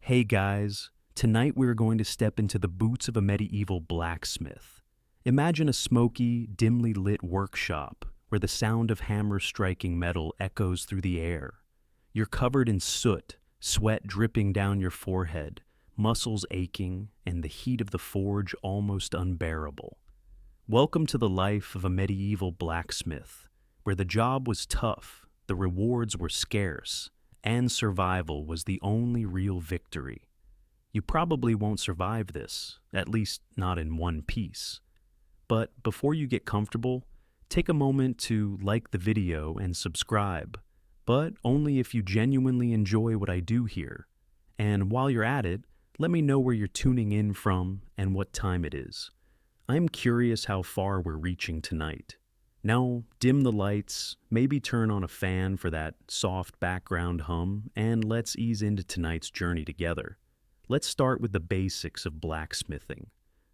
Hey guys, tonight we're going to step into the boots of a medieval blacksmith. Imagine a smoky, dimly lit workshop where the sound of hammers striking metal echoes through the air. You're covered in soot, sweat dripping down your forehead, muscles aching, and the heat of the forge almost unbearable. Welcome to the life of a medieval blacksmith, where the job was tough, the rewards were scarce, and survival was the only real victory. You probably won't survive this, at least not in one piece. But before you get comfortable, take a moment to like the video and subscribe, but only if you genuinely enjoy what I do here. And while you're at it, let me know where you're tuning in from and what time it is. I'm curious how far we're reaching tonight. Now, dim the lights, maybe turn on a fan for that soft background hum, and let's ease into tonight's journey together. Let's start with the basics of blacksmithing.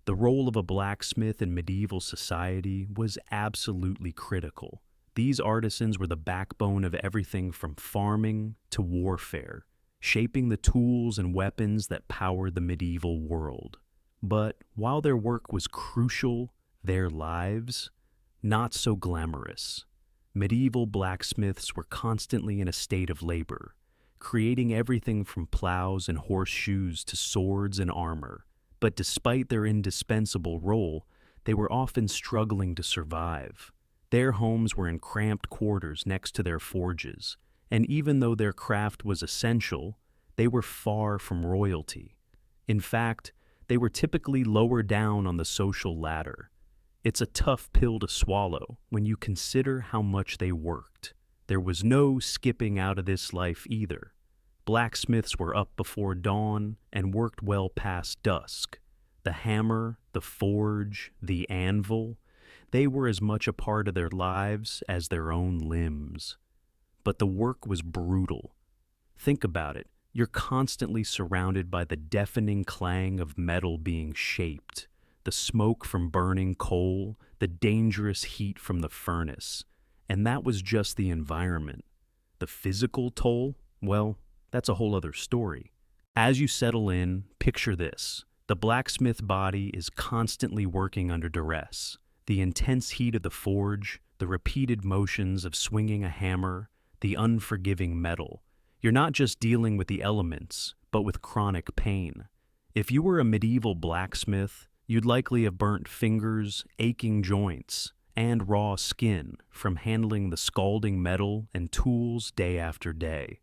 The role of a blacksmith in medieval society was absolutely critical. These artisans were the backbone of everything from farming to warfare, shaping the tools and weapons that powered the medieval world. But while their work was crucial, their lives, not so glamorous. Medieval blacksmiths were constantly in a state of labor, creating everything from plows and horseshoes to swords and armor. But despite their indispensable role, they were often struggling to survive. Their homes were in cramped quarters next to their forges, and even though their craft was essential, they were far from royalty. In fact, they were typically lower down on the social ladder. It's a tough pill to swallow when you consider how much they worked. There was no skipping out of this life either. Blacksmiths were up before dawn and worked well past dusk. The hammer, the forge, the anvil, they were as much a part of their lives as their own limbs. But the work was brutal. Think about it. You're constantly surrounded by the deafening clang of metal being shaped, the smoke from burning coal, the dangerous heat from the furnace. And that was just the environment. The physical toll? Well, that's a whole other story. As you settle in, picture this. The blacksmith body is constantly working under duress. The intense heat of the forge, the repeated motions of swinging a hammer, the unforgiving metal. You're not just dealing with the elements, but with chronic pain. If you were a medieval blacksmith, you'd likely have burnt fingers, aching joints, and raw skin from handling the scalding metal and tools day after day.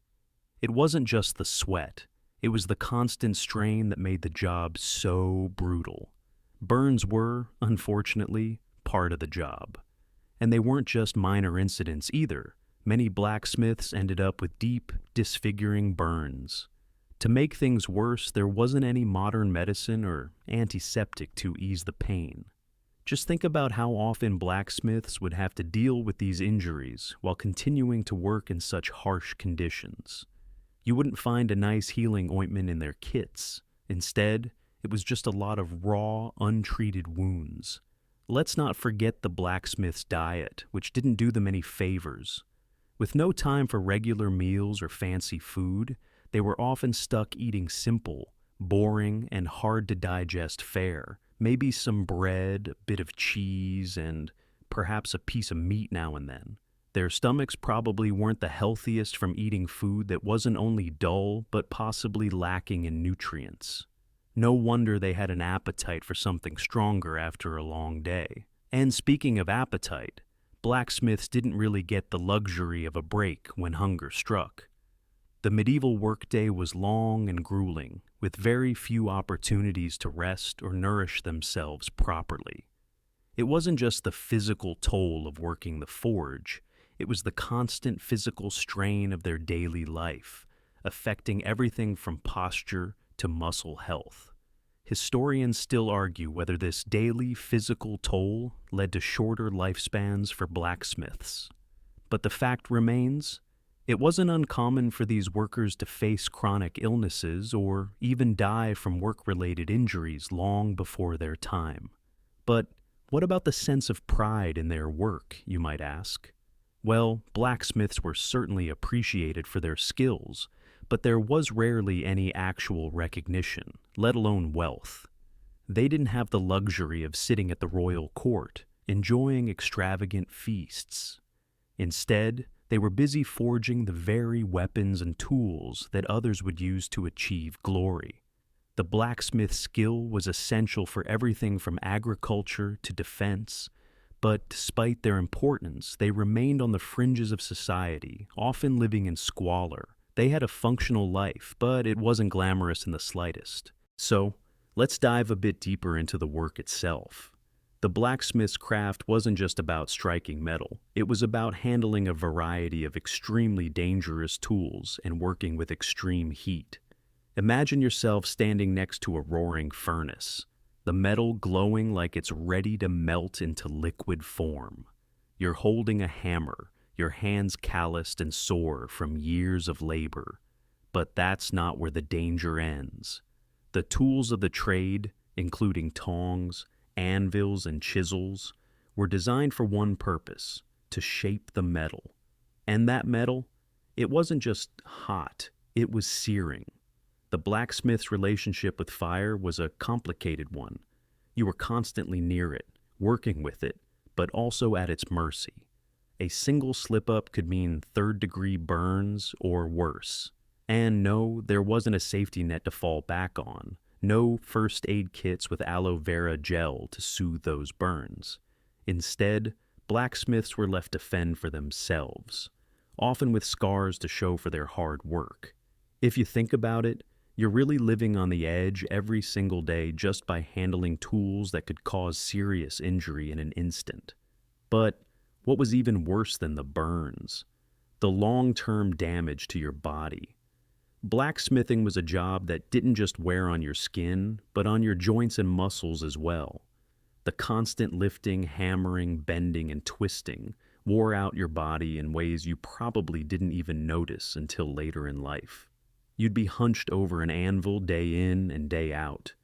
It wasn't just the sweat, it was the constant strain that made the job so brutal. Burns were, unfortunately, part of the job. And they weren't just minor incidents either. Many blacksmiths ended up with deep, disfiguring burns. To make things worse, there wasn't any modern medicine or antiseptic to ease the pain. Just think about how often blacksmiths would have to deal with these injuries while continuing to work in such harsh conditions. You wouldn't find a nice healing ointment in their kits. Instead, it was just a lot of raw, untreated wounds. Let's not forget the blacksmith's diet, which didn't do them any favors. With no time for regular meals or fancy food, they were often stuck eating simple, boring, and hard-to-digest fare. Maybe some bread, a bit of cheese, and perhaps a piece of meat now and then. Their stomachs probably weren't the healthiest from eating food that wasn't only dull, but possibly lacking in nutrients. No wonder they had an appetite for something stronger after a long day. And speaking of appetite, blacksmiths didn't really get the luxury of a break when hunger struck. The medieval workday was long and grueling, with very few opportunities to rest or nourish themselves properly. It wasn't just the physical toll of working the forge, it was the constant physical strain of their daily life, affecting everything from posture to muscle health. Historians still argue whether this daily physical toll led to shorter lifespans for blacksmiths. But the fact remains, it wasn't uncommon for these workers to face chronic illnesses or even die from work-related injuries long before their time. But what about the sense of pride in their work, you might ask? Well, blacksmiths were certainly appreciated for their skills, but there was rarely any actual recognition, let alone wealth. They didn't have the luxury of sitting at the royal court, enjoying extravagant feasts. Instead, they were busy forging the very weapons and tools that others would use to achieve glory. The blacksmith's skill was essential for everything from agriculture to defense, but despite their importance, they remained on the fringes of society, often living in squalor. They had a functional life, but it wasn't glamorous in the slightest. So, let's dive a bit deeper into the work itself. The blacksmith's craft wasn't just about striking metal. It was about handling a variety of extremely dangerous tools and working with extreme heat. Imagine yourself standing next to a roaring furnace, the metal glowing like it's ready to melt into liquid form. You're holding a hammer, your hands calloused and sore from years of labor. But that's not where the danger ends. The tools of the trade, including tongs, anvils, and chisels, were designed for one purpose: to shape the metal. And that metal, it wasn't just hot, it was searing. The blacksmith's relationship with fire was a complicated one. You were constantly near it, working with it, but also at its mercy. A single slip-up could mean third-degree burns or worse. And no, there wasn't a safety net to fall back on. No first aid kits with aloe vera gel to soothe those burns. Instead, blacksmiths were left to fend for themselves, often with scars to show for their hard work. If you think about it, you're really living on the edge every single day just by handling tools that could cause serious injury in an instant. But what was even worse than the burns? The long-term damage to your body. Blacksmithing was a job that didn't just wear on your skin, but on your joints and muscles as well. The constant lifting, hammering, bending, and twisting wore out your body in ways you probably didn't even notice until later in life. You'd be hunched over an anvil day in and day out,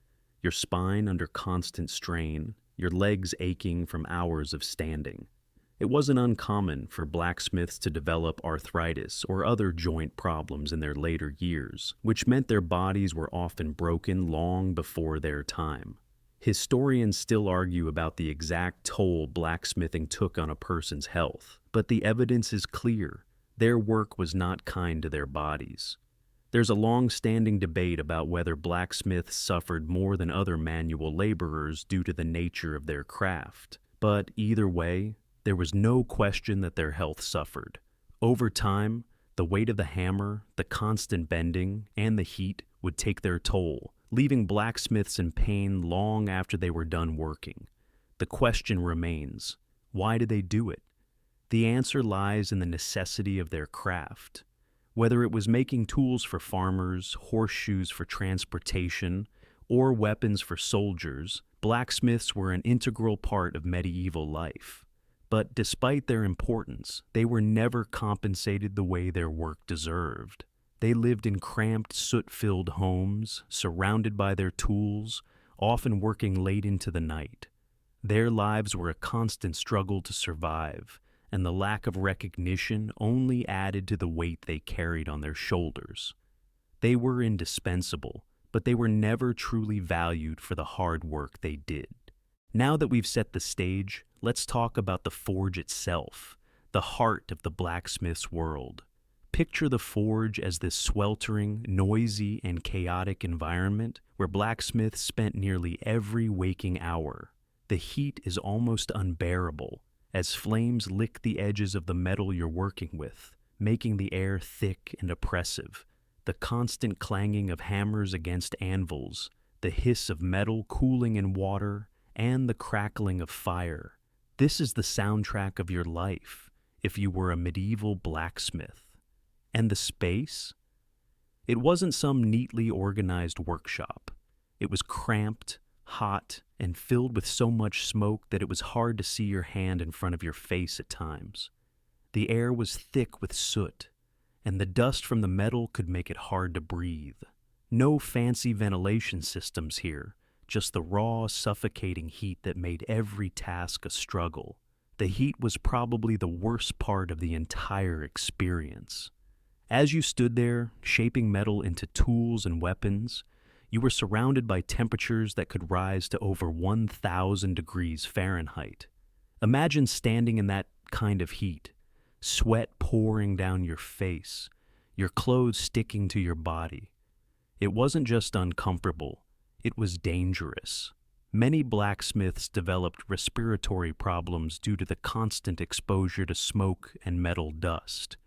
your spine under constant strain, your legs aching from hours of standing. It wasn't uncommon for blacksmiths to develop arthritis or other joint problems in their later years, which meant their bodies were often broken long before their time. Historians still argue about the exact toll blacksmithing took on a person's health, but the evidence is clear. Their work was not kind to their bodies. There's a long-standing debate about whether blacksmiths suffered more than other manual laborers due to the nature of their craft. But either way, there was no question that their health suffered. Over time, the weight of the hammer, the constant bending, and the heat would take their toll, leaving blacksmiths in pain long after they were done working. The question remains, why did they do it? The answer lies in the necessity of their craft. Whether it was making tools for farmers, horseshoes for transportation, or weapons for soldiers, blacksmiths were an integral part of medieval life. But despite their importance, they were never compensated the way their work deserved. They lived in cramped, soot-filled homes, surrounded by their tools, often working late into the night. Their lives were a constant struggle to survive, and the lack of recognition only added to the weight they carried on their shoulders. They were indispensable, but they were never truly valued for the hard work they did. Now that we've set the stage, let's talk about the forge itself, the heart of the blacksmith's world. Picture the forge as this sweltering, noisy, and chaotic environment where blacksmiths spent nearly every waking hour. The heat is almost unbearable, as flames lick the edges of the metal you're working with, making the air thick and oppressive. The constant clanging of hammers against anvils, the hiss of metal cooling in water, and the crackling of fire. This is the soundtrack of your life, if you were a medieval blacksmith. And the space? It wasn't some neatly organized workshop. It was cramped, hot, and filled with so much smoke that it was hard to see your hand in front of your face at times. The air was thick with soot, and the dust from the metal could make it hard to breathe. No fancy ventilation systems here, just the raw, suffocating heat that made every task a struggle. The heat was probably the worst part of the entire experience. As you stood there, shaping metal into tools and weapons, you were surrounded by temperatures that could rise to over 1,000 degrees Fahrenheit. Imagine standing in that kind of heat, sweat pouring down your face, your clothes sticking to your body. It wasn't just uncomfortable, it was dangerous. Many blacksmiths developed respiratory problems due to the constant exposure to smoke and metal dust,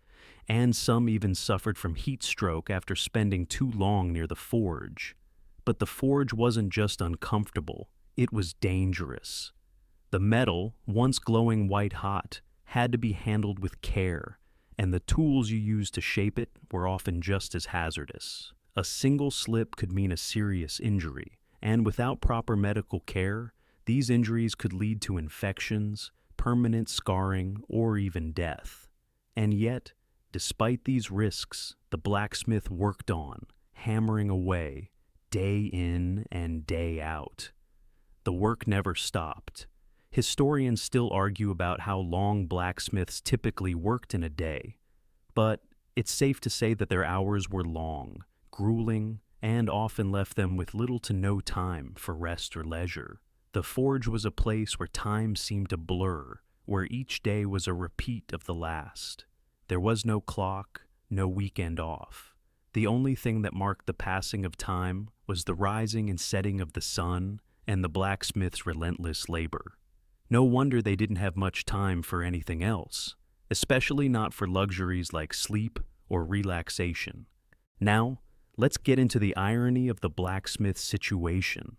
and some even suffered from heat stroke after spending too long near the forge. But the forge wasn't just uncomfortable, it was dangerous. The metal, once glowing white hot, had to be handled with care, and the tools you used to shape it were often just as hazardous. A single slip could mean a serious injury, and without proper medical care, these injuries could lead to infections, permanent scarring, or even death. And yet, despite these risks, the blacksmith worked on, hammering away, day in and day out. The work never stopped. Historians still argue about how long blacksmiths typically worked in a day, but it's safe to say that their hours were long, grueling, and often left them with little to no time for rest or leisure. The forge was a place where time seemed to blur, where each day was a repeat of the last. There was no clock, no weekend off. The only thing that marked the passing of time was the rising and setting of the sun and the blacksmith's relentless labor. No wonder they didn't have much time for anything else, especially not for luxuries like sleep or relaxation. Now, let's get into the irony of the blacksmith's situation.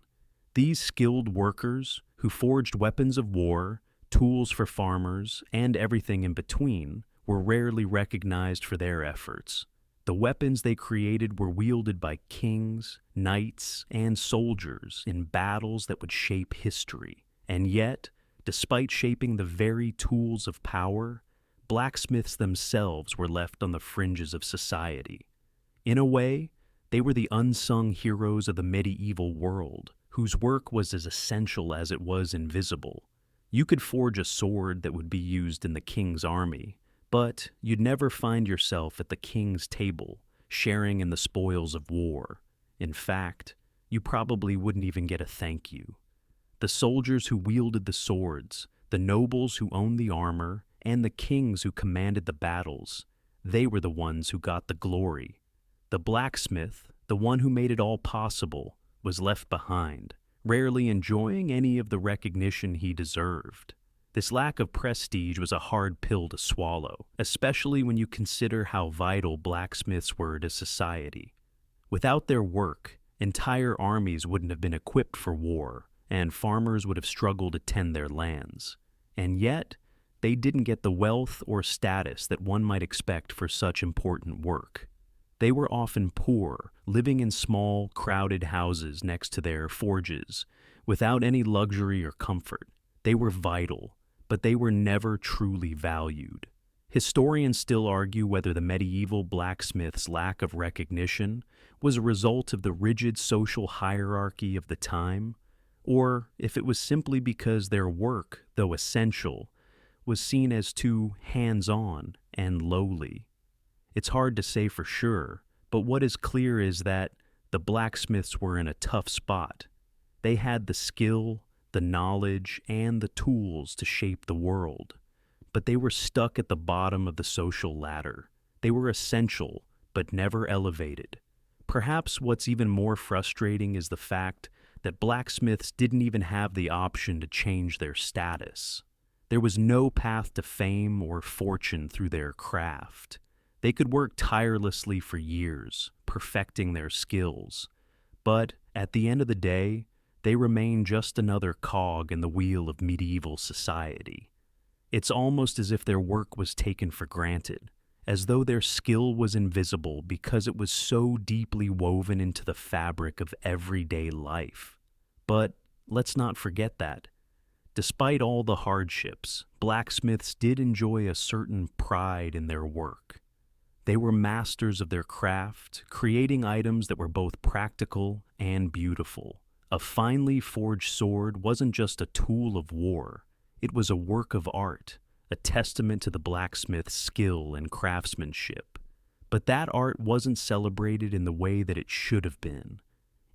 These skilled workers, who forged weapons of war, tools for farmers, and everything in between, were rarely recognized for their efforts. The weapons they created were wielded by kings, knights, and soldiers in battles that would shape history. And yet, despite shaping the very tools of power, blacksmiths themselves were left on the fringes of society. In a way, they were the unsung heroes of the medieval world, whose work was as essential as it was invisible. You could forge a sword that would be used in the king's army, but you'd never find yourself at the king's table, sharing in the spoils of war. In fact, you probably wouldn't even get a thank you. The soldiers who wielded the swords, the nobles who owned the armor, and the kings who commanded the battles, they were the ones who got the glory. The blacksmith, the one who made it all possible, was left behind, rarely enjoying any of the recognition he deserved. This lack of prestige was a hard pill to swallow, especially when you consider how vital blacksmiths were to society. Without their work, entire armies wouldn't have been equipped for war, and farmers would have struggled to tend their lands. And yet, they didn't get the wealth or status that one might expect for such important work. They were often poor, living in small, crowded houses next to their forges, without any luxury or comfort. They were vital, but they were never truly valued. Historians still argue whether the medieval blacksmith's lack of recognition was a result of the rigid social hierarchy of the time, or if it was simply because their work, though essential, was seen as too hands-on and lowly. It's hard to say for sure, but what is clear is that the blacksmiths were in a tough spot. They had the skill, the knowledge, and the tools to shape the world, but they were stuck at the bottom of the social ladder. They were essential, but never elevated. Perhaps what's even more frustrating is the fact that blacksmiths didn't even have the option to change their status. There was no path to fame or fortune through their craft. They could work tirelessly for years, perfecting their skills, but at the end of the day, they remain just another cog in the wheel of medieval society. It's almost as if their work was taken for granted, as though their skill was invisible because it was so deeply woven into the fabric of everyday life. But let's not forget that, despite all the hardships, blacksmiths did enjoy a certain pride in their work. They were masters of their craft, creating items that were both practical and beautiful. A finely forged sword wasn't just a tool of war, it was a work of art, a testament to the blacksmith's skill and craftsmanship. But that art wasn't celebrated in the way that it should have been.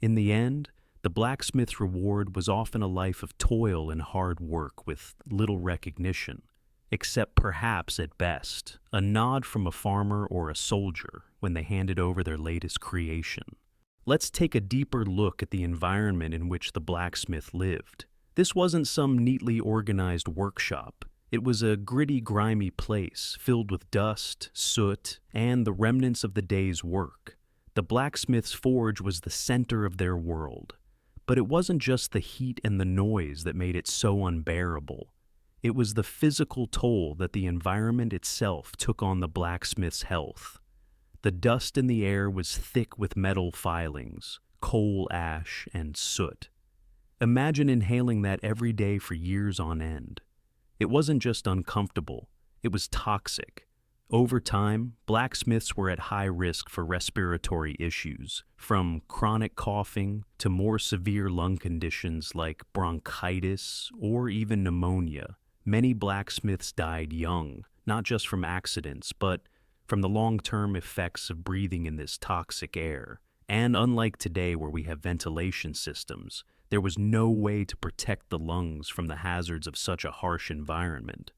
In the end, the blacksmith's reward was often a life of toil and hard work with little recognition, except perhaps at best, a nod from a farmer or a soldier when they handed over their latest creation. Let's take a deeper look at the environment in which the blacksmith lived. This wasn't some neatly organized workshop. It was a gritty, grimy place filled with dust, soot, and the remnants of the day's work. The blacksmith's forge was the center of their world. But it wasn't just the heat and the noise that made it so unbearable. It was the physical toll that the environment itself took on the blacksmith's health. The dust in the air was thick with metal filings, coal ash, and soot. Imagine inhaling that every day for years on end. It wasn't just uncomfortable, it was toxic. Over time, blacksmiths were at high risk for respiratory issues, from chronic coughing to more severe lung conditions like bronchitis or even pneumonia. Many blacksmiths died young, not just from accidents, but from the long-term effects of breathing in this toxic air. And unlike today where we have ventilation systems, there was no way to protect the lungs from the hazards of such a harsh environment.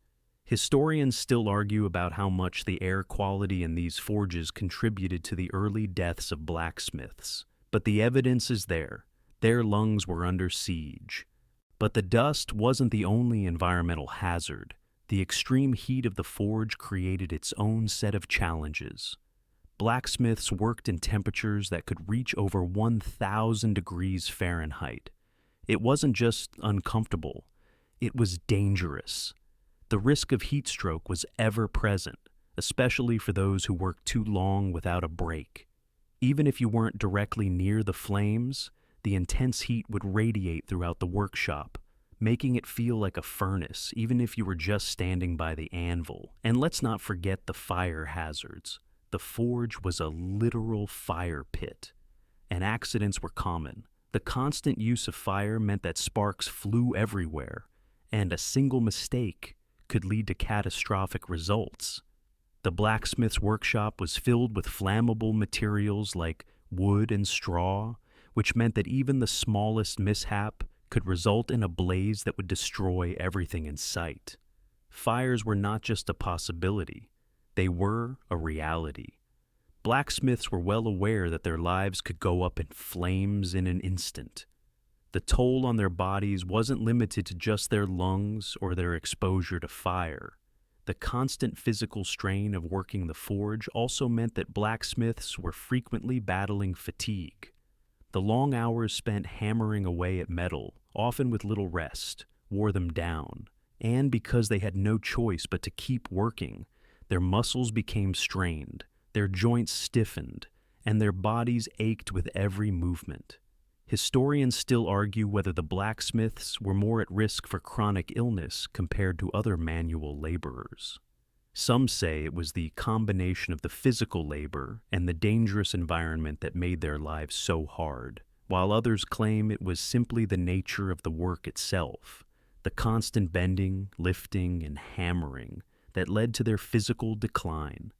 Historians still argue about how much the air quality in these forges contributed to the early deaths of blacksmiths, but the evidence is there. Their lungs were under siege. But the dust wasn't the only environmental hazard. The extreme heat of the forge created its own set of challenges. Blacksmiths worked in temperatures that could reach over 1,000 degrees Fahrenheit. It wasn't just uncomfortable, it was dangerous. The risk of heat stroke was ever present, especially for those who worked too long without a break. Even if you weren't directly near the flames, the intense heat would radiate throughout the workshop, making it feel like a furnace, even if you were just standing by the anvil. And let's not forget the fire hazards. The forge was a literal fire pit, and accidents were common. The constant use of fire meant that sparks flew everywhere, and a single mistake could lead to catastrophic results. The blacksmith's workshop was filled with flammable materials like wood and straw, which meant that even the smallest mishap could result in a blaze that would destroy everything in sight. Fires were not just a possibility, they were a reality. Blacksmiths were well aware that their lives could go up in flames in an instant. The toll on their bodies wasn't limited to just their lungs or their exposure to fire. The constant physical strain of working the forge also meant that blacksmiths were frequently battling fatigue. The long hours spent hammering away at metal, often with little rest, wore them down. And because they had no choice but to keep working, their muscles became strained, their joints stiffened, and their bodies ached with every movement. Historians still argue whether the blacksmiths were more at risk for chronic illness compared to other manual laborers. Some say it was the combination of the physical labor and the dangerous environment that made their lives so hard, while others claim it was simply the nature of the work itself, the constant bending, lifting, and hammering that led to their physical decline.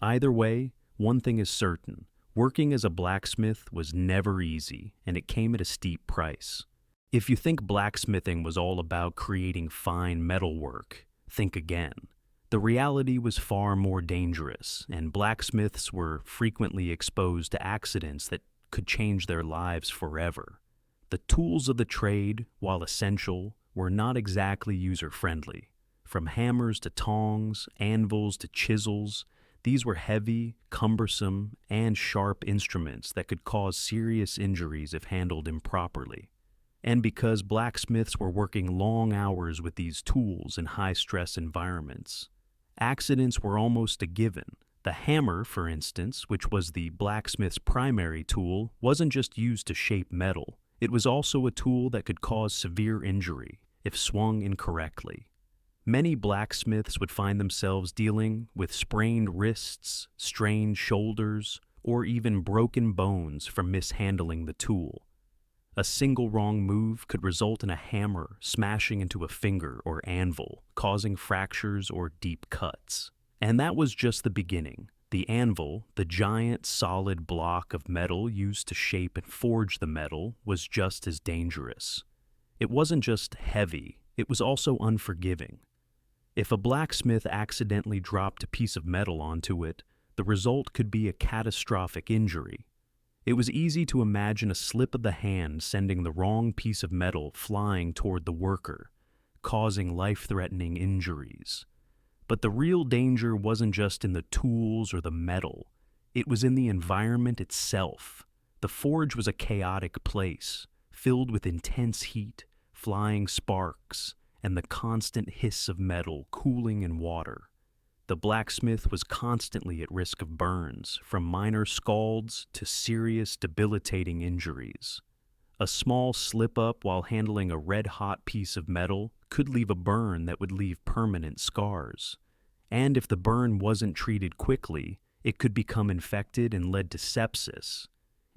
Either way, one thing is certain. Working as a blacksmith was never easy, and it came at a steep price. If you think blacksmithing was all about creating fine metalwork, think again. The reality was far more dangerous, and blacksmiths were frequently exposed to accidents that could change their lives forever. The tools of the trade, while essential, were not exactly user-friendly. From hammers to tongs, anvils to chisels, these were heavy, cumbersome, and sharp instruments that could cause serious injuries if handled improperly. And because blacksmiths were working long hours with these tools in high-stress environments, accidents were almost a given. The hammer, for instance, which was the blacksmith's primary tool, wasn't just used to shape metal. It was also a tool that could cause severe injury if swung incorrectly. Many blacksmiths would find themselves dealing with sprained wrists, strained shoulders, or even broken bones from mishandling the tool. A single wrong move could result in a hammer smashing into a finger or anvil, causing fractures or deep cuts. And that was just the beginning. The anvil, the giant solid block of metal used to shape and forge the metal, was just as dangerous. It wasn't just heavy, it was also unforgiving. If a blacksmith accidentally dropped a piece of metal onto it, the result could be a catastrophic injury. It was easy to imagine a slip of the hand sending the wrong piece of metal flying toward the worker, causing life-threatening injuries. But the real danger wasn't just in the tools or the metal. It was in the environment itself. The forge was a chaotic place, filled with intense heat, flying sparks, and the constant hiss of metal cooling in water. The blacksmith was constantly at risk of burns, from minor scalds to serious, debilitating injuries. A small slip-up while handling a red-hot piece of metal could leave a burn that would leave permanent scars. And if the burn wasn't treated quickly, it could become infected and lead to sepsis.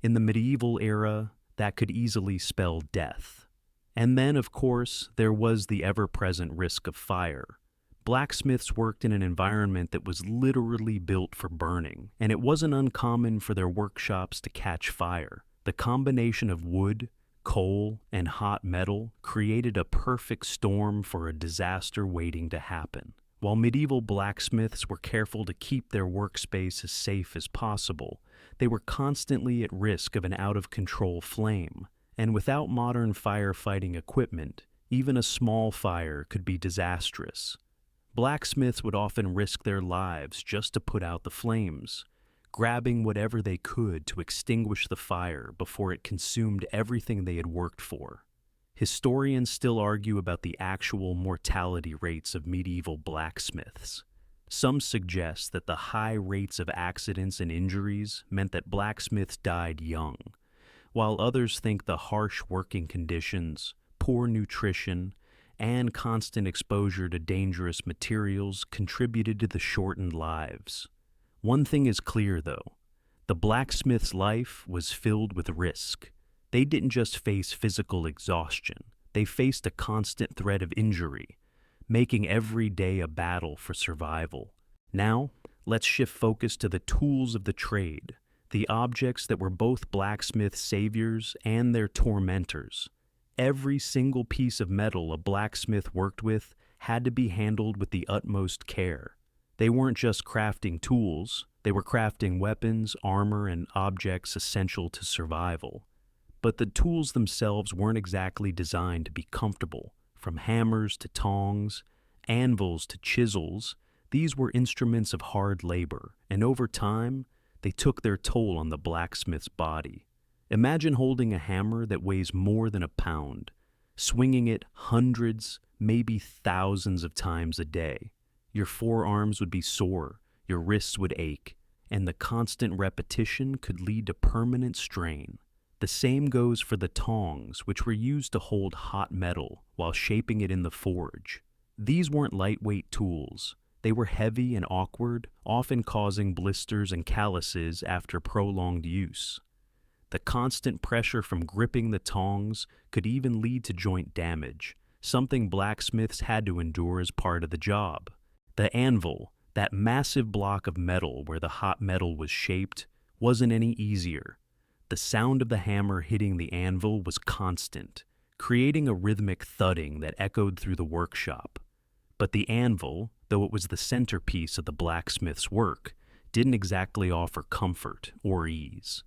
In the medieval era, that could easily spell death. And then, of course, there was the ever-present risk of fire. Blacksmiths worked in an environment that was literally built for burning, and it wasn't uncommon for their workshops to catch fire. The combination of wood, coal, and hot metal created a perfect storm for a disaster waiting to happen. While medieval blacksmiths were careful to keep their workspace as safe as possible, they were constantly at risk of an out-of-control flame. And without modern firefighting equipment, even a small fire could be disastrous. Blacksmiths would often risk their lives just to put out the flames, grabbing whatever they could to extinguish the fire before it consumed everything they had worked for. Historians still argue about the actual mortality rates of medieval blacksmiths. Some suggest that the high rates of accidents and injuries meant that blacksmiths died young, while others think the harsh working conditions, poor nutrition, and constant exposure to dangerous materials contributed to the shortened lives. One thing is clear, though. The blacksmith's life was filled with risk. They didn't just face physical exhaustion. They faced a constant threat of injury, making every day a battle for survival. Now, let's shift focus to the tools of the trade, the objects that were both blacksmith's saviors and their tormentors. Every single piece of metal a blacksmith worked with had to be handled with the utmost care. They weren't just crafting tools, they were crafting weapons, armor, and objects essential to survival. But the tools themselves weren't exactly designed to be comfortable. From hammers to tongs, anvils to chisels, these were instruments of hard labor, and over time, they took their toll on the blacksmith's body. Imagine holding a hammer that weighs more than a pound, swinging it hundreds, maybe thousands of times a day. Your forearms would be sore, your wrists would ache, and the constant repetition could lead to permanent strain. The same goes for the tongs, which were used to hold hot metal while shaping it in the forge. These weren't lightweight tools. They were heavy and awkward, often causing blisters and calluses after prolonged use. The constant pressure from gripping the tongs could even lead to joint damage, something blacksmiths had to endure as part of the job. The anvil, that massive block of metal where the hot metal was shaped, wasn't any easier. The sound of the hammer hitting the anvil was constant, creating a rhythmic thudding that echoed through the workshop. But the anvil, though it was the centerpiece of the blacksmith's work, didn't exactly offer comfort or ease.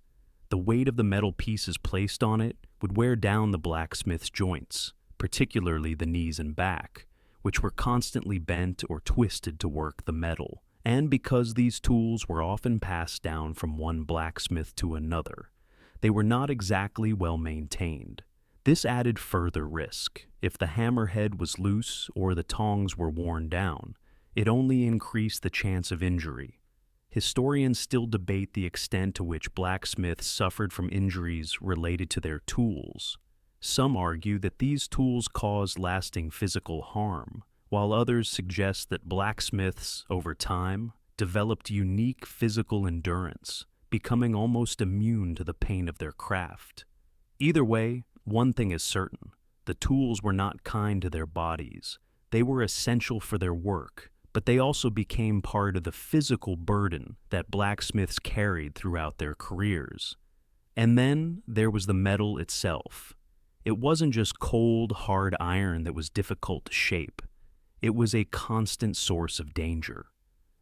The weight of the metal pieces placed on it would wear down the blacksmith's joints, particularly the knees and back, which were constantly bent or twisted to work the metal. And because these tools were often passed down from one blacksmith to another, they were not exactly well maintained. This added further risk. If the hammerhead was loose or the tongs were worn down, it only increased the chance of injury. Historians still debate the extent to which blacksmiths suffered from injuries related to their tools. Some argue that these tools caused lasting physical harm, while others suggest that blacksmiths, over time, developed unique physical endurance, becoming almost immune to the pain of their craft. Either way, one thing is certain: the tools were not kind to their bodies. They were essential for their work, but they also became part of the physical burden that blacksmiths carried throughout their careers. And then there was the metal itself. It wasn't just cold, hard iron that was difficult to shape. It was a constant source of danger.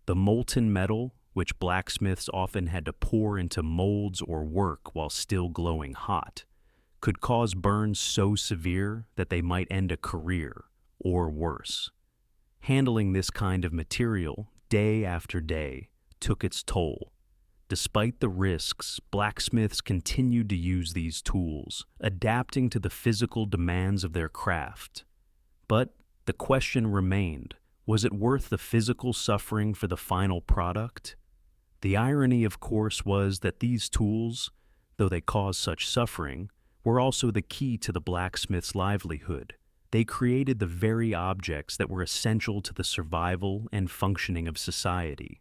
The molten metal, which blacksmiths often had to pour into molds or work while still glowing hot, could cause burns so severe that they might end a career, or worse. Handling this kind of material, day after day, took its toll. Despite the risks, blacksmiths continued to use these tools, adapting to the physical demands of their craft. But the question remained, was it worth the physical suffering for the final product? The irony, of course, was that these tools, though they caused such suffering, were also the key to the blacksmith's livelihood. They created the very objects that were essential to the survival and functioning of society.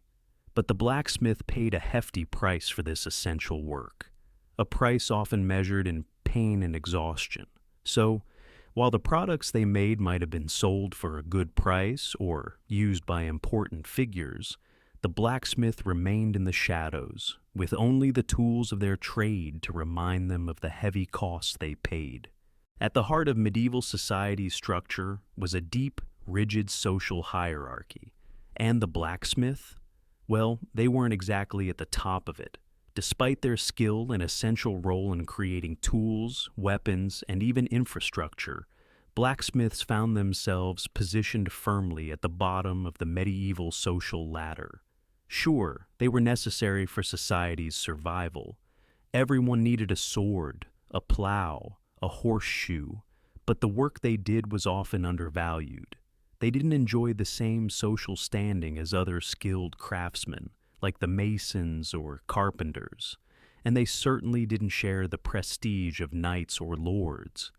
But the blacksmith paid a hefty price for this essential work, a price often measured in pain and exhaustion. So, while the products they made might have been sold for a good price or used by important figures, the blacksmith remained in the shadows, with only the tools of their trade to remind them of the heavy costs they paid. At the heart of medieval society's structure was a deep, rigid social hierarchy, and the blacksmith, well, they weren't exactly at the top of it. Despite their skill and essential role in creating tools, weapons, and even infrastructure, blacksmiths found themselves positioned firmly at the bottom of the medieval social ladder. Sure, they were necessary for society's survival. Everyone needed a sword, a plow, a horseshoe, but the work they did was often undervalued. They didn't enjoy the same social standing as other skilled craftsmen, like the masons or carpenters, and they certainly didn't share the prestige of knights or lords.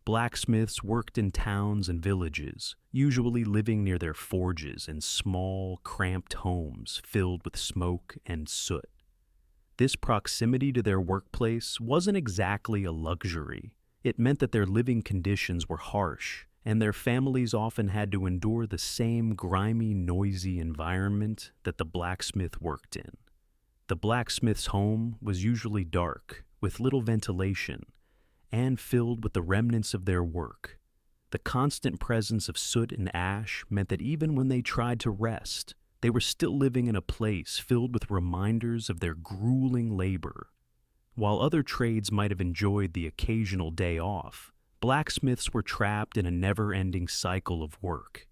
Blacksmiths worked in towns and villages, usually living near their forges in small, cramped homes filled with smoke and soot. This proximity to their workplace wasn't exactly a luxury. It meant that their living conditions were harsh, and their families often had to endure the same grimy, noisy environment that the blacksmith worked in. The blacksmith's home was usually dark, with little ventilation, and filled with the remnants of their work. The constant presence of soot and ash meant that even when they tried to rest, they were still living in a place filled with reminders of their grueling labor. While other trades might have enjoyed the occasional day off, blacksmiths were trapped in a never-ending cycle of work.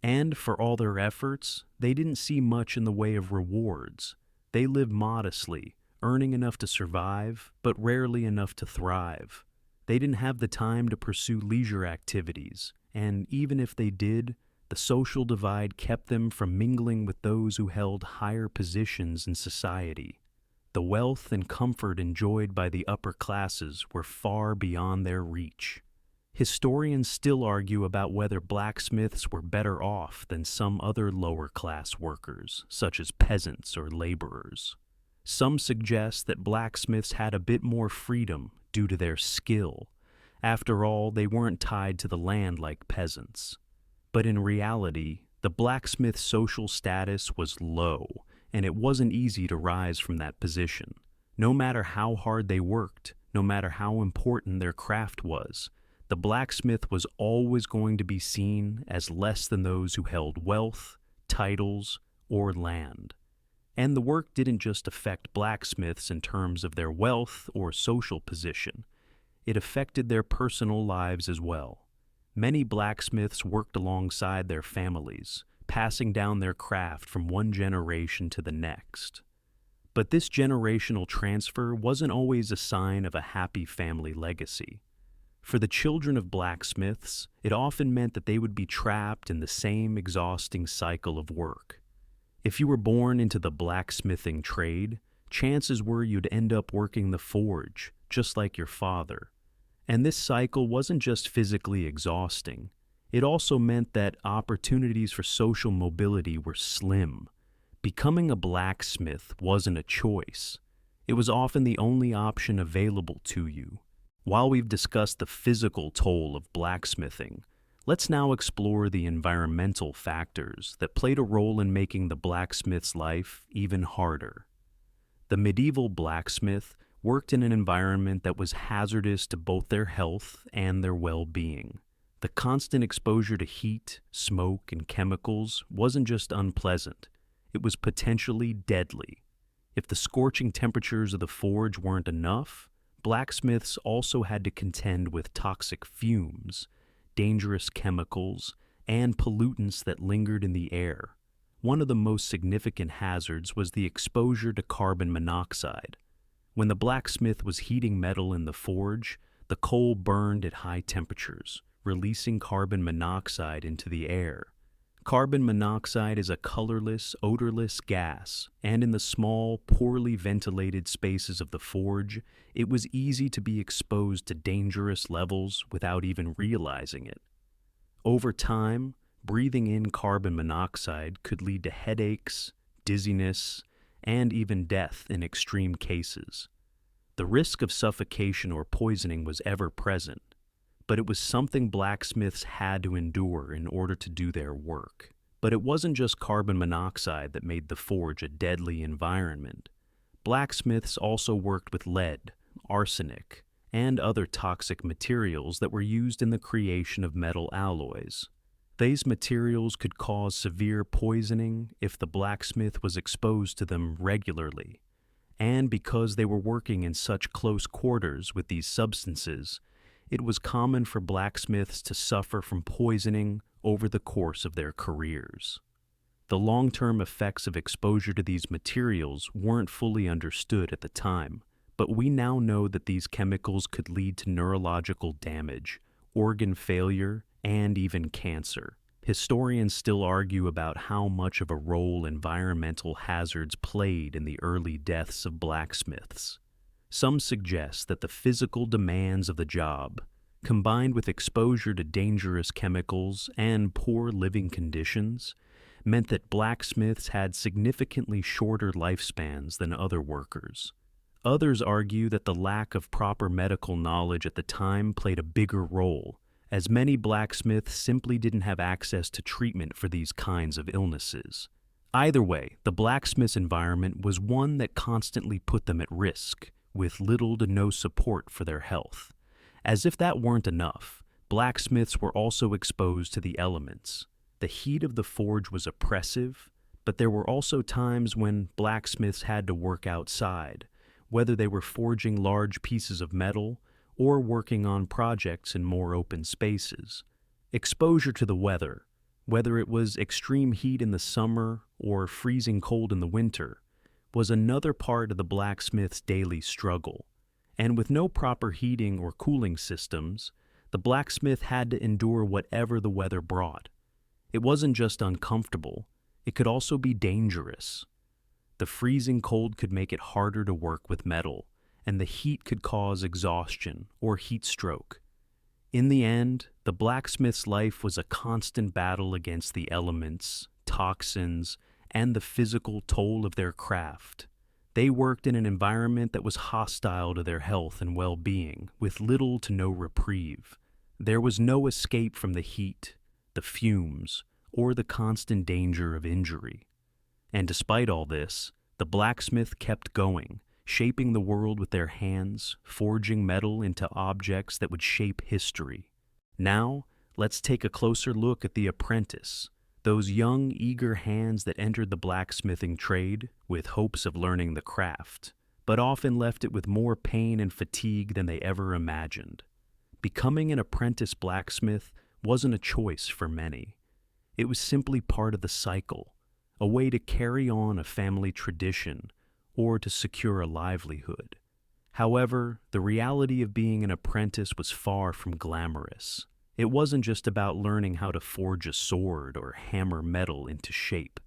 And for all their efforts, they didn't see much in the way of rewards. They lived modestly, earning enough to survive, but rarely enough to thrive. They didn't have the time to pursue leisure activities, and even if they did, the social divide kept them from mingling with those who held higher positions in society. The wealth and comfort enjoyed by the upper classes were far beyond their reach. Historians still argue about whether blacksmiths were better off than some other lower-class workers, such as peasants or laborers. Some suggest that blacksmiths had a bit more freedom due to their skill. After all, they weren't tied to the land like peasants. But in reality, the blacksmith's social status was low, and it wasn't easy to rise from that position. No matter how hard they worked, no matter how important their craft was, the blacksmith was always going to be seen as less than those who held wealth, titles, or land. And the work didn't just affect blacksmiths in terms of their wealth or social position. It affected their personal lives as well. Many blacksmiths worked alongside their families, passing down their craft from one generation to the next. But this generational transfer wasn't always a sign of a happy family legacy. For the children of blacksmiths, it often meant that they would be trapped in the same exhausting cycle of work. If you were born into the blacksmithing trade, chances were you'd end up working the forge, just like your father. And this cycle wasn't just physically exhausting. It also meant that opportunities for social mobility were slim. Becoming a blacksmith wasn't a choice. It was often the only option available to you. While we've discussed the physical toll of blacksmithing, Let's now explore the environmental factors that played a role in making the blacksmith's life even harder. The medieval blacksmith worked in an environment that was hazardous to both their health and their well-being. The constant exposure to heat, smoke, and chemicals wasn't just unpleasant, it was potentially deadly. If the scorching temperatures of the forge weren't enough, blacksmiths also had to contend with toxic fumes, dangerous chemicals, and pollutants that lingered in the air. One of the most significant hazards was the exposure to carbon monoxide. When the blacksmith was heating metal in the forge, the coal burned at high temperatures, releasing carbon monoxide into the air. Carbon monoxide is a colorless, odorless gas, and in the small, poorly ventilated spaces of the forge, it was easy to be exposed to dangerous levels without even realizing it. Over time, breathing in carbon monoxide could lead to headaches, dizziness, and even death in extreme cases. The risk of suffocation or poisoning was ever present, but it was something blacksmiths had to endure in order to do their work. But it wasn't just carbon monoxide that made the forge a deadly environment. Blacksmiths also worked with lead, arsenic, and other toxic materials that were used in the creation of metal alloys. These materials could cause severe poisoning if the blacksmith was exposed to them regularly. And because they were working in such close quarters with these substances, it was common for blacksmiths to suffer from poisoning over the course of their careers. The long-term effects of exposure to these materials weren't fully understood at the time, but we now know that these chemicals could lead to neurological damage, organ failure, and even cancer. Historians still argue about how much of a role environmental hazards played in the early deaths of blacksmiths. Some suggest that the physical demands of the job, combined with exposure to dangerous chemicals and poor living conditions, meant that blacksmiths had significantly shorter lifespans than other workers. Others argue that the lack of proper medical knowledge at the time played a bigger role, as many blacksmiths simply didn't have access to treatment for these kinds of illnesses. Either way, the blacksmith's environment was one that constantly put them at risk, with little to no support for their health. As if that weren't enough, blacksmiths were also exposed to the elements. The heat of the forge was oppressive, but there were also times when blacksmiths had to work outside, whether they were forging large pieces of metal or working on projects in more open spaces. Exposure to the weather, whether it was extreme heat in the summer or freezing cold in the winter, was another part of the blacksmith's daily struggle. And with no proper heating or cooling systems, the blacksmith had to endure whatever the weather brought. It wasn't just uncomfortable, it could also be dangerous. The freezing cold could make it harder to work with metal, and the heat could cause exhaustion or heat stroke. In the end, the blacksmith's life was a constant battle against the elements, toxins, and the physical toll of their craft. They worked in an environment that was hostile to their health and well-being, with little to no reprieve. There was no escape from the heat, the fumes, or the constant danger of injury. And despite all this, the blacksmith kept going, shaping the world with their hands, forging metal into objects that would shape history. Now, let's take a closer look at the apprentice, those young, eager hands that entered the blacksmithing trade with hopes of learning the craft, but often left it with more pain and fatigue than they ever imagined. Becoming an apprentice blacksmith wasn't a choice for many. It was simply part of the cycle, a way to carry on a family tradition or to secure a livelihood. However, the reality of being an apprentice was far from glamorous. It wasn't just about learning how to forge a sword or hammer metal into shape.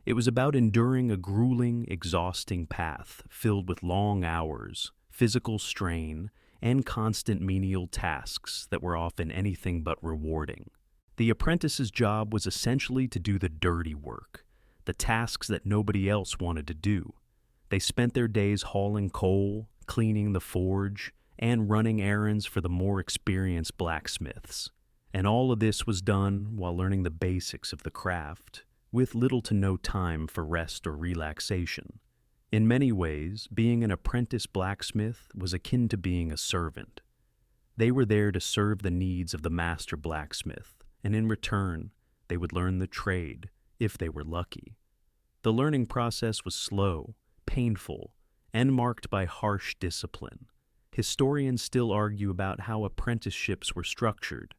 It was about enduring a grueling, exhausting path filled with long hours, physical strain, and constant menial tasks that were often anything but rewarding. The apprentice's job was essentially to do the dirty work, the tasks that nobody else wanted to do. They spent their days hauling coal, cleaning the forge, and running errands for the more experienced blacksmiths. And all of this was done while learning the basics of the craft, with little to no time for rest or relaxation. In many ways, being an apprentice blacksmith was akin to being a servant. They were there to serve the needs of the master blacksmith, and in return, they would learn the trade, if they were lucky. The learning process was slow, painful, and marked by harsh discipline. Historians still argue about how apprenticeships were structured.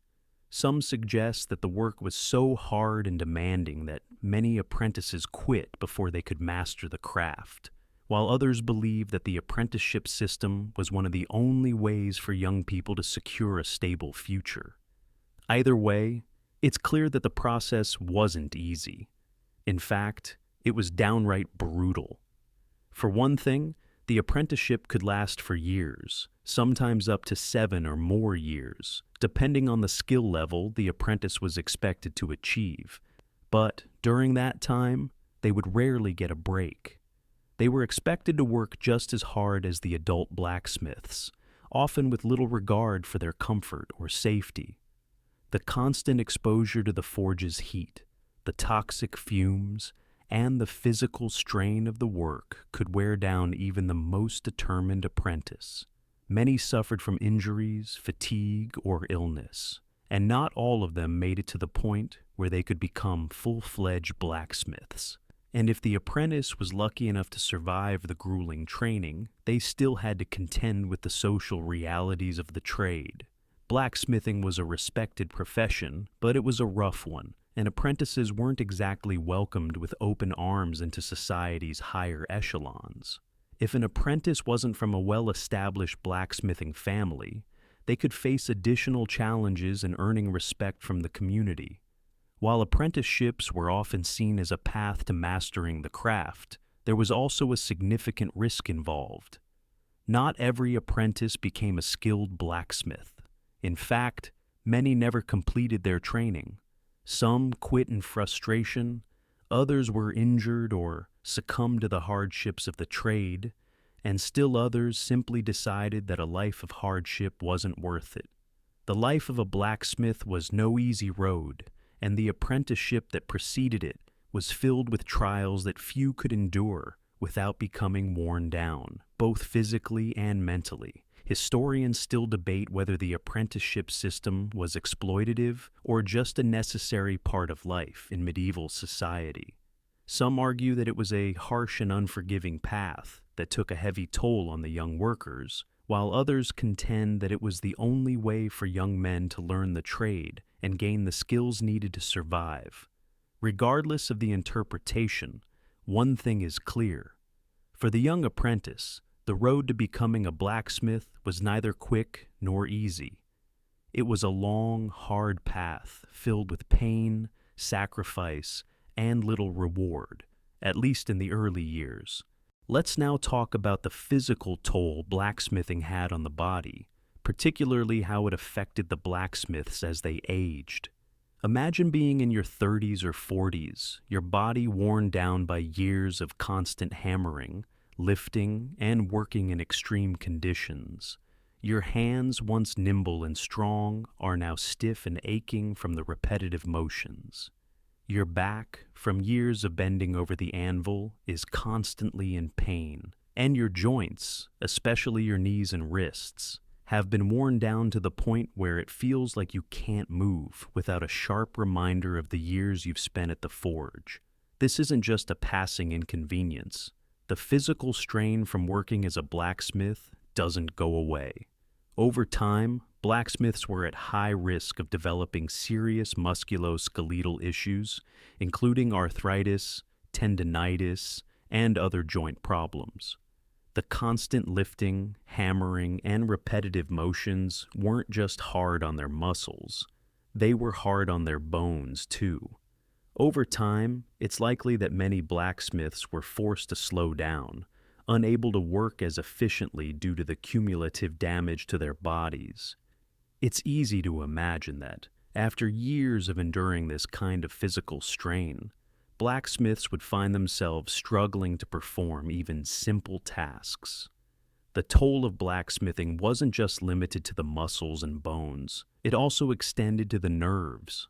Some suggest that the work was so hard and demanding that many apprentices quit before they could master the craft, while others believe that the apprenticeship system was one of the only ways for young people to secure a stable future. Either way, it's clear that the process wasn't easy. In fact, it was downright brutal. For one thing, the apprenticeship could last for years, sometimes up to 7 or more years, depending on the skill level the apprentice was expected to achieve. But during that time, they would rarely get a break. They were expected to work just as hard as the adult blacksmiths, often with little regard for their comfort or safety. The constant exposure to the forge's heat, the toxic fumes, and the physical strain of the work could wear down even the most determined apprentice. Many suffered from injuries, fatigue, or illness, and not all of them made it to the point where they could become full-fledged blacksmiths. And if the apprentice was lucky enough to survive the grueling training, they still had to contend with the social realities of the trade. Blacksmithing was a respected profession, but it was a rough one, and apprentices weren't exactly welcomed with open arms into society's higher echelons. If an apprentice wasn't from a well-established blacksmithing family, they could face additional challenges in earning respect from the community. While apprenticeships were often seen as a path to mastering the craft, there was also a significant risk involved. Not every apprentice became a skilled blacksmith. In fact, many never completed their training. Some quit in frustration, others were injured or succumbed to the hardships of the trade, and still others simply decided that a life of hardship wasn't worth it. The life of a blacksmith was no easy road, and the apprenticeship that preceded it was filled with trials that few could endure without becoming worn down, both physically and mentally. Historians still debate whether the apprenticeship system was exploitative or just a necessary part of life in medieval society. Some argue that it was a harsh and unforgiving path that took a heavy toll on the young workers, while others contend that it was the only way for young men to learn the trade and gain the skills needed to survive. Regardless of the interpretation, one thing is clear. For the young apprentice, the road to becoming a blacksmith was neither quick nor easy. It was a long, hard path filled with pain, sacrifice, and little reward, at least in the early years. Let's now talk about the physical toll blacksmithing had on the body, particularly how it affected the blacksmiths as they aged. Imagine being in your 30s or 40s, your body worn down by years of constant hammering, lifting, and working in extreme conditions. Your hands, once nimble and strong, are now stiff and aching from the repetitive motions. Your back, from years of bending over the anvil, is constantly in pain, and your joints, especially your knees and wrists, have been worn down to the point where it feels like you can't move without a sharp reminder of the years you've spent at the forge. This isn't just a passing inconvenience. The physical strain from working as a blacksmith doesn't go away. Over time, blacksmiths were at high risk of developing serious musculoskeletal issues, including arthritis, tendinitis, and other joint problems. The constant lifting, hammering, and repetitive motions weren't just hard on their muscles. They were hard on their bones, too. Over time, it's likely that many blacksmiths were forced to slow down, unable to work as efficiently due to the cumulative damage to their bodies. It's easy to imagine that, after years of enduring this kind of physical strain, blacksmiths would find themselves struggling to perform even simple tasks. The toll of blacksmithing wasn't just limited to the muscles and bones, it also extended to the nerves.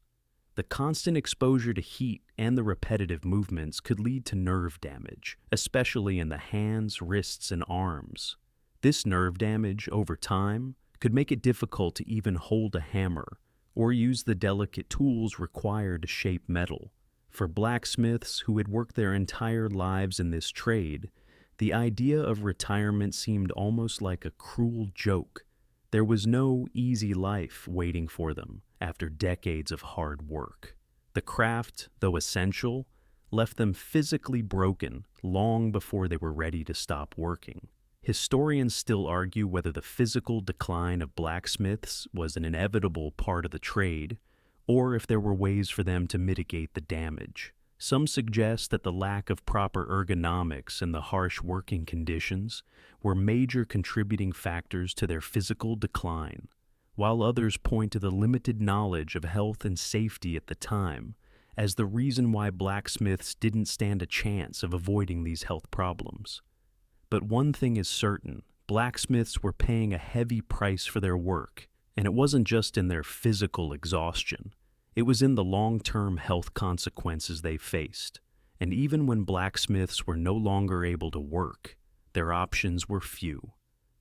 The constant exposure to heat and the repetitive movements could lead to nerve damage, especially in the hands, wrists, and arms. This nerve damage, over time, could make it difficult to even hold a hammer or use the delicate tools required to shape metal. For blacksmiths who had worked their entire lives in this trade, the idea of retirement seemed almost like a cruel joke. There was no easy life waiting for them after decades of hard work. The craft, though essential, left them physically broken long before they were ready to stop working. Historians still argue whether the physical decline of blacksmiths was an inevitable part of the trade, or if there were ways for them to mitigate the damage. Some suggest that the lack of proper ergonomics and the harsh working conditions were major contributing factors to their physical decline, while others point to the limited knowledge of health and safety at the time as the reason why blacksmiths didn't stand a chance of avoiding these health problems. But one thing is certain, blacksmiths were paying a heavy price for their work, and it wasn't just in their physical exhaustion. It was in the long-term health consequences they faced, and even when blacksmiths were no longer able to work, their options were few.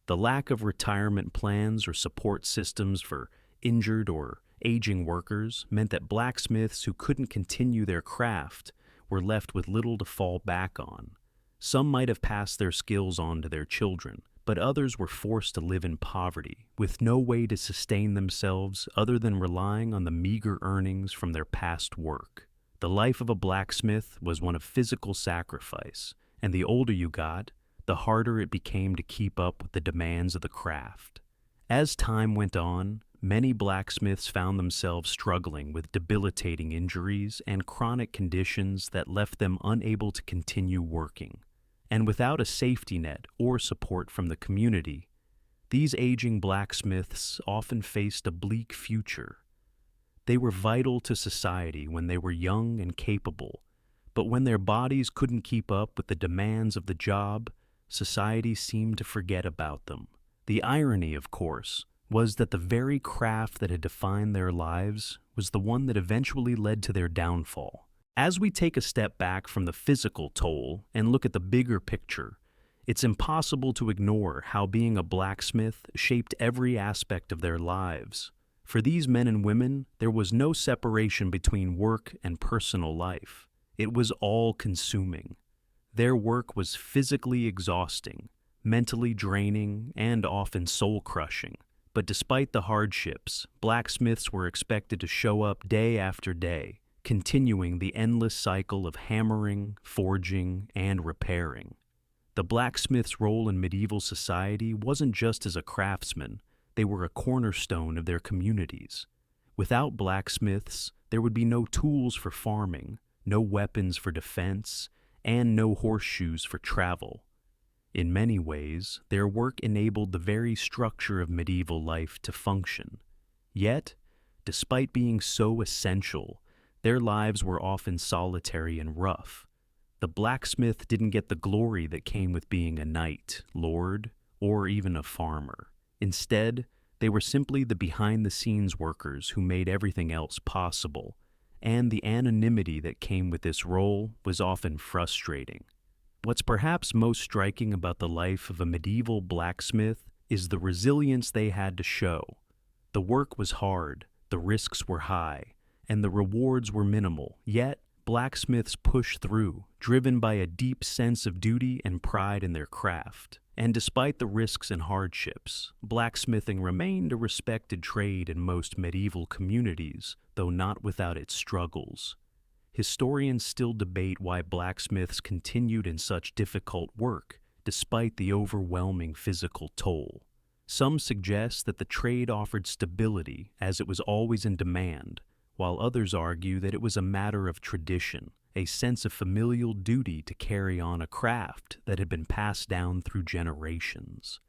The lack of retirement plans or support systems for injured or aging workers meant that blacksmiths who couldn't continue their craft were left with little to fall back on. Some might have passed their skills on to their children, but others were forced to live in poverty, with no way to sustain themselves other than relying on the meager earnings from their past work. The life of a blacksmith was one of physical sacrifice, and the older you got, the harder it became to keep up with the demands of the craft. As time went on, many blacksmiths found themselves struggling with debilitating injuries and chronic conditions that left them unable to continue working. And without a safety net or support from the community, these aging blacksmiths often faced a bleak future. They were vital to society when they were young and capable, but when their bodies couldn't keep up with the demands of the job, society seemed to forget about them. The irony, of course, was that the very craft that had defined their lives was the one that eventually led to their downfall. As we take a step back from the physical toll and look at the bigger picture, it's impossible to ignore how being a blacksmith shaped every aspect of their lives. For these men and women, there was no separation between work and personal life. It was all-consuming. Their work was physically exhausting, mentally draining, and often soul-crushing. But despite the hardships, blacksmiths were expected to show up day after day, continuing the endless cycle of hammering, forging, and repairing. The blacksmith's role in medieval society wasn't just as a craftsman, they were a cornerstone of their communities. Without blacksmiths, there would be no tools for farming, no weapons for defense, and no horseshoes for travel. In many ways, their work enabled the very structure of medieval life to function. Yet, despite being so essential, their lives were often solitary and rough. The blacksmith didn't get the glory that came with being a knight, lord, or even a farmer. Instead, they were simply the behind-the-scenes workers who made everything else possible, and the anonymity that came with this role was often frustrating. What's perhaps most striking about the life of a medieval blacksmith is the resilience they had to show. The work was hard, the risks were high, and the rewards were minimal, yet blacksmiths pushed through, driven by a deep sense of duty and pride in their craft. And despite the risks and hardships, blacksmithing remained a respected trade in most medieval communities, though not without its struggles. Historians still debate why blacksmiths continued in such difficult work, despite the overwhelming physical toll. Some suggest that the trade offered stability, as it was always in demand, while others argue that it was a matter of tradition, a sense of familial duty to carry on a craft that had been passed down through generations.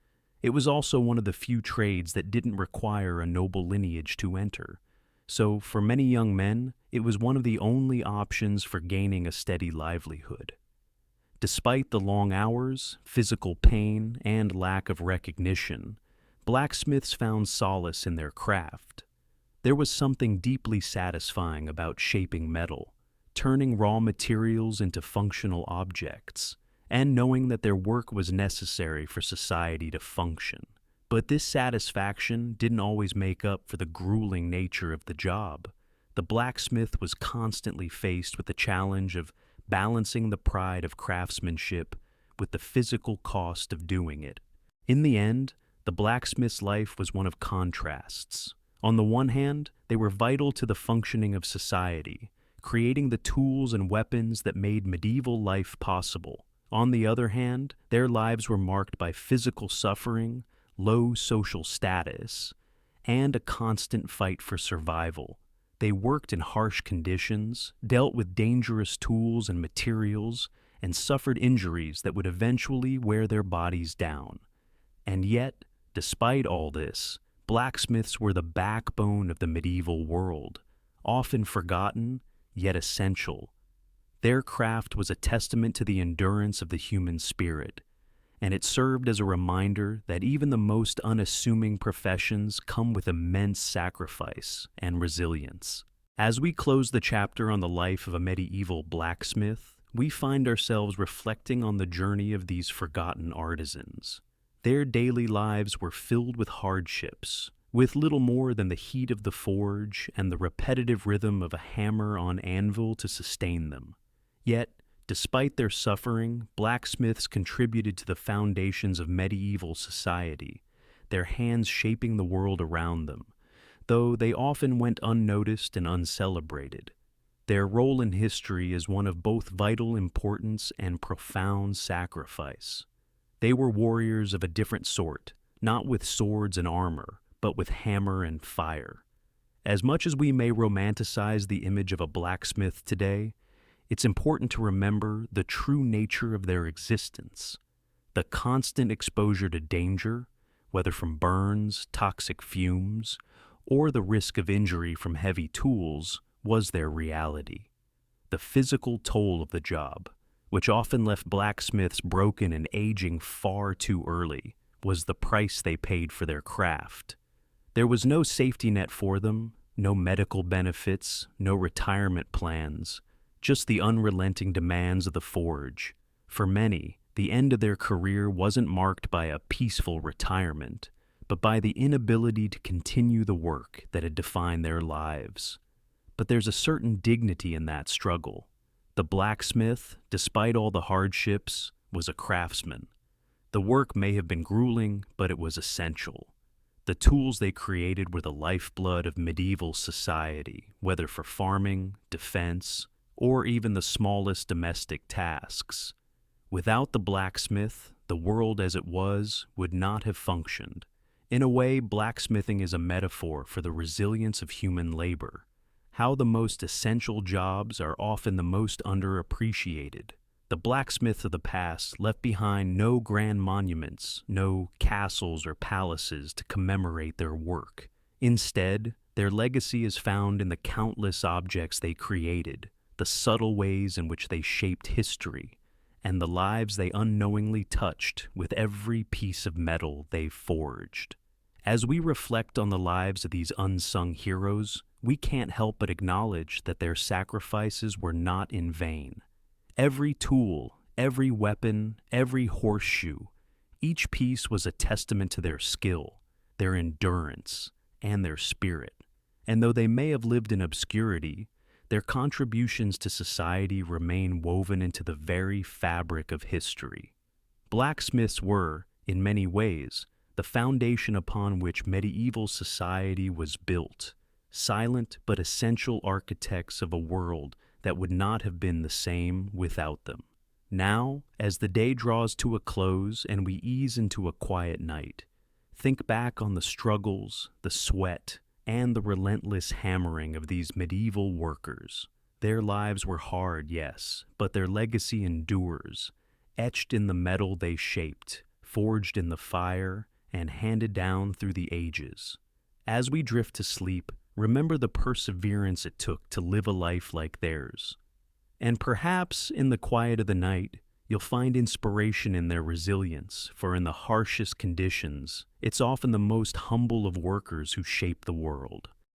It was also one of the few trades that didn't require a noble lineage to enter, so for many young men, it was one of the only options for gaining a steady livelihood. Despite the long hours, physical pain, and lack of recognition, blacksmiths found solace in their craft. There was something deeply satisfying about shaping metal, turning raw materials into functional objects, and knowing that their work was necessary for society to function. But this satisfaction didn't always make up for the grueling nature of the job. The blacksmith was constantly faced with the challenge of balancing the pride of craftsmanship with the physical cost of doing it. In the end, the blacksmith's life was one of contrasts. On the one hand, they were vital to the functioning of society, creating the tools and weapons that made medieval life possible. On the other hand, their lives were marked by physical suffering, low social status, and a constant fight for survival. They worked in harsh conditions, dealt with dangerous tools and materials, and suffered injuries that would eventually wear their bodies down. And yet, despite all this, blacksmiths were the backbone of the medieval world, often forgotten, yet essential. Their craft was a testament to the endurance of the human spirit, and it served as a reminder that even the most unassuming professions come with immense sacrifice and resilience. As we close the chapter on the life of a medieval blacksmith, we find ourselves reflecting on the journey of these forgotten artisans. Their daily lives were filled with hardships, with little more than the heat of the forge and the repetitive rhythm of a hammer on anvil to sustain them. Yet, despite their suffering, blacksmiths contributed to the foundations of medieval society, their hands shaping the world around them, though they often went unnoticed and uncelebrated. Their role in history is one of both vital importance and profound sacrifice. They were warriors of a different sort, not with swords and armor, but with hammer and fire. As much as we may romanticize the image of a blacksmith today, it's important to remember the true nature of their existence. The constant exposure to danger, whether from burns, toxic fumes, or the risk of injury from heavy tools, was their reality. The physical toll of the job, which often left blacksmiths broken and aging far too early, was the price they paid for their craft. There was no safety net for them, no medical benefits, no retirement plans, just the unrelenting demands of the forge. For many, the end of their career wasn't marked by a peaceful retirement, but by the inability to continue the work that had defined their lives. But there's a certain dignity in that struggle. The blacksmith, despite all the hardships, was a craftsman. The work may have been grueling, but it was essential. The tools they created were the lifeblood of medieval society, whether for farming, defense, or even the smallest domestic tasks. Without the blacksmith, the world as it was would not have functioned. In a way, blacksmithing is a metaphor for the resilience of human labor, how the most essential jobs are often the most underappreciated. The blacksmiths of the past left behind no grand monuments, no castles or palaces to commemorate their work. Instead, their legacy is found in the countless objects they created, the subtle ways in which they shaped history, and the lives they unknowingly touched with every piece of metal they forged. As we reflect on the lives of these unsung heroes, we can't help but acknowledge that their sacrifices were not in vain. Every tool, every weapon, every horseshoe, each piece was a testament to their skill, their endurance, and their spirit. And though they may have lived in obscurity, their contributions to society remain woven into the very fabric of history. Blacksmiths were, in many ways, the foundation upon which medieval society was built, silent but essential architects of a world that would not have been the same without them. Now, as the day draws to a close and we ease into a quiet night, think back on the struggles, the sweat, and the relentless hammering of these medieval workers. Their lives were hard, yes, but their legacy endures, etched in the metal they shaped, forged in the fire, and handed down through the ages. As we drift to sleep, remember the perseverance it took to live a life like theirs. And perhaps, in the quiet of the night, You'll find inspiration in their resilience, for in the harshest conditions, it's often the most humble of workers who shape the world.